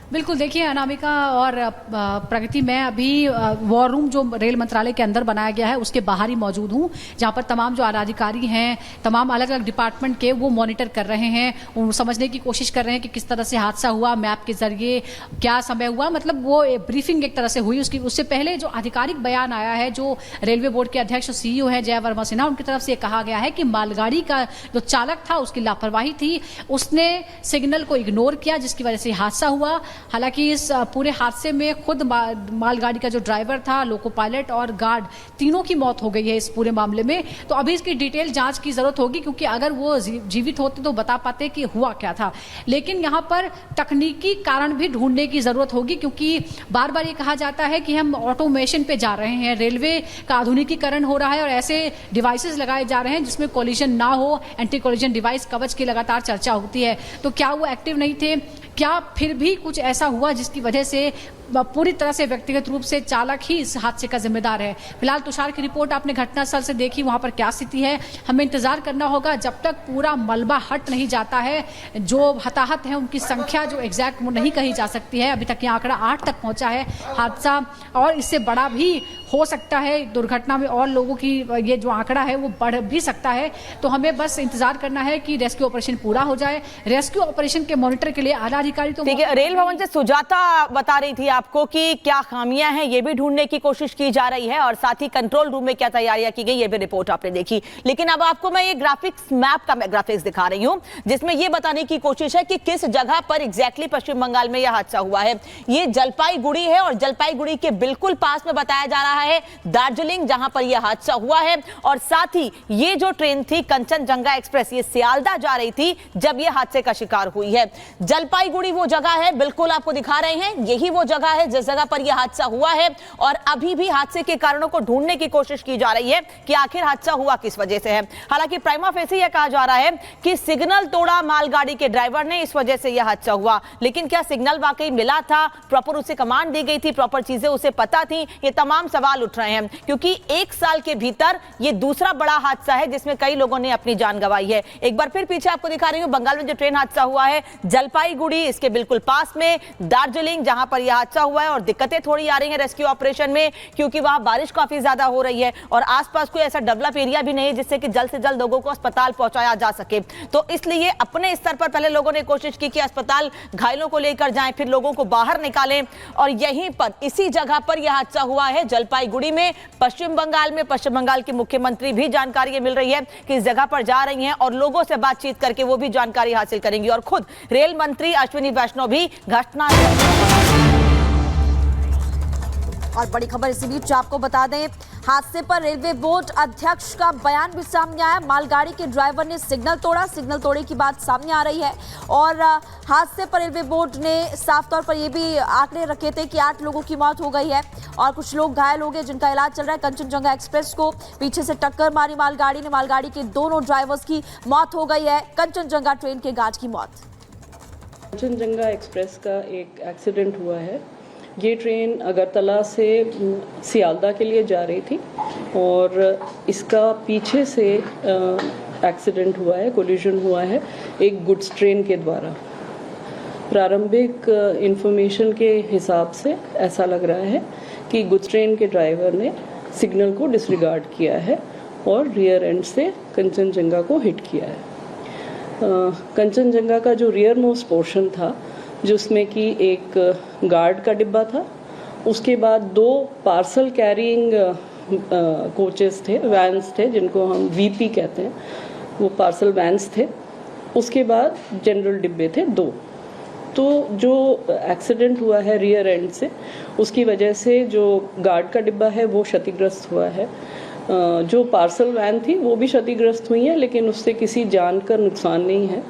बिल्कुल, देखिए अनामिका और प्रगति, मैं अभी वॉर रूम जो रेल मंत्रालय के अंदर बनाया गया है उसके बाहर ही मौजूद हूँ, जहाँ पर तमाम जो अधिकारी हैं, तमाम अलग अलग डिपार्टमेंट के, वो मॉनिटर कर रहे हैं, वो समझने की कोशिश कर रहे हैं कि किस तरह से हादसा हुआ, मैप के जरिए क्या समय हुआ, मतलब वो ब्रीफिंग एक तरह से हुई। उससे पहले जो आधिकारिक बयान आया है, जो रेलवे बोर्ड के अध्यक्ष CEO हैं जय वर्मा सिन्हा, उनकी तरफ से कहा गया है कि मालगाड़ी का जो चालक था उसकी लापरवाही थी, उसने सिग्नल को इग्नोर किया, जिसकी वजह से हादसा हुआ। हालांकि इस पूरे हादसे में खुद मालगाड़ी का जो ड्राइवर था, लोको पायलट और गार्ड, तीनों की मौत हो गई है इस पूरे मामले में। तो अभी इसकी डिटेल जांच की जरूरत होगी, क्योंकि अगर वो जीवित होते तो बता पाते कि हुआ क्या था। लेकिन यहाँ पर तकनीकी कारण भी ढूंढने की जरूरत होगी, क्योंकि बार बार ये कहा जाता है कि हम ऑटोमेशन पे जा रहे हैं, रेलवे का आधुनिकीकरण हो रहा है और ऐसे डिवाइसेस लगाए जा रहे हैं जिसमें कोलिजन ना हो, एंटी कोलिजन डिवाइस, कवच की लगातार चर्चा होती है। तो क्या वो एक्टिव नहीं थे? क्या फिर भी कुछ ऐसा हुआ जिसकी वजह से पूरी तरह से व्यक्तिगत रूप से चालक ही इस हादसे का जिम्मेदार है? फिलहाल तुषार की रिपोर्ट आपने घटनास्थल से देखी, वहां पर क्या स्थिति है, हमें इंतजार करना होगा जब तक पूरा मलबा हट नहीं जाता है। जो हताहत है उनकी संख्या जो एग्जैक्ट वो नहीं कही जा सकती है, अभी तक ये आंकड़ा 8 तक पहुंचा है हादसा, और इससे बड़ा भी हो सकता है। दुर्घटना में और लोगों की ये जो आंकड़ा है वो बढ़ भी सकता है। तो हमें बस इंतजार करना है कि रेस्क्यू ऑपरेशन पूरा हो जाए। रेस्क्यू ऑपरेशन के मॉनिटर के लिए आला अधिकारी तो ठीक है, रेल भवन से सुजाता बता रही थी आपको कि क्या खामियां हैं ये भी ढूंढने की कोशिश की जा रही है, और साथ ही कंट्रोल रूम में क्या तैयारियां की गई ये भी रिपोर्ट आपने देखी। लेकिन अब आपको मैं ये ग्राफिक्स मैप का ग्राफिक्स दिखा रही हूं, जिसमें ये बताने की कोशिश है कि किस जगह पर एग्जैक्टली पश्चिम बंगाल में यह हादसा हुआ है। ये जलपाईगुड़ी है, और जलपाईगुड़ी के बिल्कुल पास में बताया जा रहा है दार्जिलिंग, जहां पर यह हादसा हुआ है। और साथ ही ये जो ट्रेन थी कंचनजंगा एक्सप्रेस, ये सियालदा जा रही थी जब यह हादसे का शिकार हुई है। जलपाईगुड़ी वो जगह है, बिल्कुल आपको दिखा रहे हैं, यही वो जगह है जिस जगह पर यह हादसा हुआ है। और अभी भी हादसे के कारणों को ढूंढने की कोशिश की जा रही है कि आखिर हादसा हुआ किस वजह से है। हालांकि प्राइमा फेसी यह कहा जा रहा है कि सिग्नल तोड़ा मालगाड़ी के ड्राइवर ने, इस वजह से यह हादसा हुआ। लेकिन क्या सिग्नल वाकई मिला था, प्रॉपर उसे कमांड दी गई थी, प्रॉपर चीजें उसे पता थी? ये तमाम सवाल उठ रहे हैं, क्योंकि 1 साल के भीतर यह दूसरा बड़ा हादसा है जिसमें कई लोगों ने अपनी जान गंवाई है। एक बार फिर पीछे आपको दिखा रही हूं, बंगाल में जो ट्रेन हादसा हुआ है, जलपाईगुड़ी, इसके बिल्कुल पास में दार्जिलिंग जहां पर यह हादसा हुआ है। और दिक्कतें थोड़ी आ रही हैं रेस्क्यू ऑपरेशन में, क्योंकि वहां बारिश काफी ज्यादा हो रही है और आसपास कोई ऐसा डेवलप एरिया भी नहीं है जिससे कि जल्द से जल्द लोगों को अस्पताल पहुंचाया जा सके। तो इसलिए अपने स्तर पर पहले लोगों ने कोशिश की कि अस्पताल घायलों को लेकर जाएं, फिर लोगों को बाहर निकालें, और यहीं पर इसी जगह पर यह हादसा हुआ है जलपाईगुड़ी में, पश्चिम बंगाल में। पश्चिम बंगाल की मुख्यमंत्री भी जानकारी मिल रही है कि इस जगह पर जा रही हैं और लोगों से बातचीत करके वो भी जानकारी हासिल करेंगी। और खुद रेल मंत्री अश्विनी वैष्णव भी घटना। और बड़ी खबर इसी बीच आपको बता दें, हादसे पर रेलवे बोर्ड अध्यक्ष का बयान भी सामने आया। मालगाड़ी के ड्राइवर ने सिग्नल तोड़ा, सिग्नल तोड़े की बात सामने आ रही है। और हादसे पर रेलवे बोर्ड ने साफ तौर पर ये भी आंकड़े रखे थे कि 8 लोगों की मौत हो गई है और कुछ लोग घायल हो गए, जिनका इलाज चल रहा है। कंचनजंगा एक्सप्रेस को पीछे से टक्कर मारी मालगाड़ी ने, मालगाड़ी के दोनों ड्राइवर्स की मौत हो गई है। कंचनजंगा ट्रेन के गार्ड की मौत। कंचनजंगा एक्सप्रेस का एक एक्सीडेंट हुआ है। ये ट्रेन अगरतला से सियालदा के लिए जा रही थी और इसका पीछे से एक्सीडेंट हुआ है, कोलिजन हुआ है एक गुड्स ट्रेन के द्वारा। प्रारंभिक इंफॉर्मेशन के हिसाब से ऐसा लग रहा है कि गुड्स ट्रेन के ड्राइवर ने सिग्नल को डिसरिगार्ड किया है और रियर एंड से कंचनजंगा को हिट किया है। कंचनजंगा का जो रियर मोस्ट पोर्शन था, जिसमें कि एक गार्ड का डिब्बा था, उसके बाद 2 पार्सल कैरिंग कोचेस थे, वैन्स थे, जिनको हम VP कहते हैं, वो पार्सल वैन्स थे। उसके बाद जनरल डिब्बे थे 2। तो जो एक्सीडेंट हुआ है रियर एंड से, उसकी वजह से जो गार्ड का डिब्बा है वो क्षतिग्रस्त हुआ है। जो पार्सल वैन थी वो भी क्षतिग्रस्त हुई है, लेकिन उससे किसी जान का नुकसान नहीं है।